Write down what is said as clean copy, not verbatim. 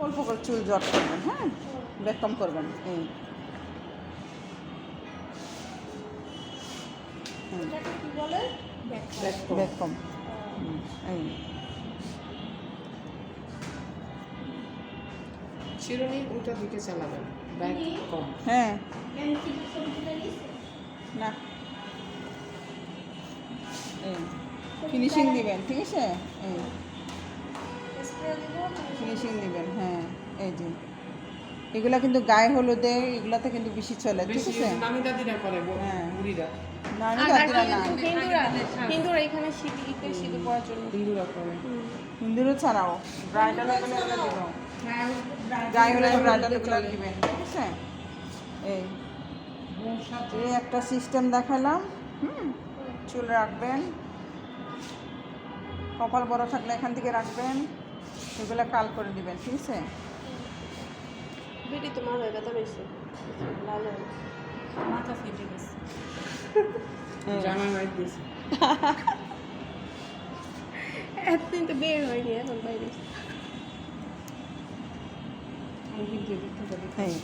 অল্প করে চুল জট করবেন, হ্যাঁ, ব্যাক কম করবেন। এই কি বলে? ব্যাক কম। এই চিরুনি উল্টা দিকে চালাবেন, ব্যাক কম। হ্যাঁ, না এই ফিনিশিং দিবেন, ঠিক আছে? এই ফিনিশিং দিবেন, হ্যাঁ। এই যে এগুলা কিন্তু গায়ে হলুদে এগুলাতে কিন্তু বেশি চলে, ঠিক বেশি আছে? নামি দাদিরা করে, হ্যাঁ। বুড়িরা। না আমি দাদিরা না, হিন্দুরা এখানে শীতে শীতে পড়ার জন্য হিন্দুরা করে। হিন্দুরও ছাড়াও ব্রাইডাল এগুলো দিবেন, গায়ে হলুদে ব্রাইডাল এগুলো দিবেন, ঠিক আছে? এই এই একটা সিস্টেম দেখালাম। চুল রাখবেন, কপাল বড় থাকলে এখান থেকে রাখবেন, এগুলো কাল করে দিবেন, ঠিক আছে? বেটি তোমার হয়ে ব্যথা পেয়েছে লাল হয়ে মাথা ফেটে গেছে জামা মাইর দিয়েছে। এতদিন তো বের হয়নি, এখন বাইরে আমি কিন্তু এদিক থেকে দেখি। এই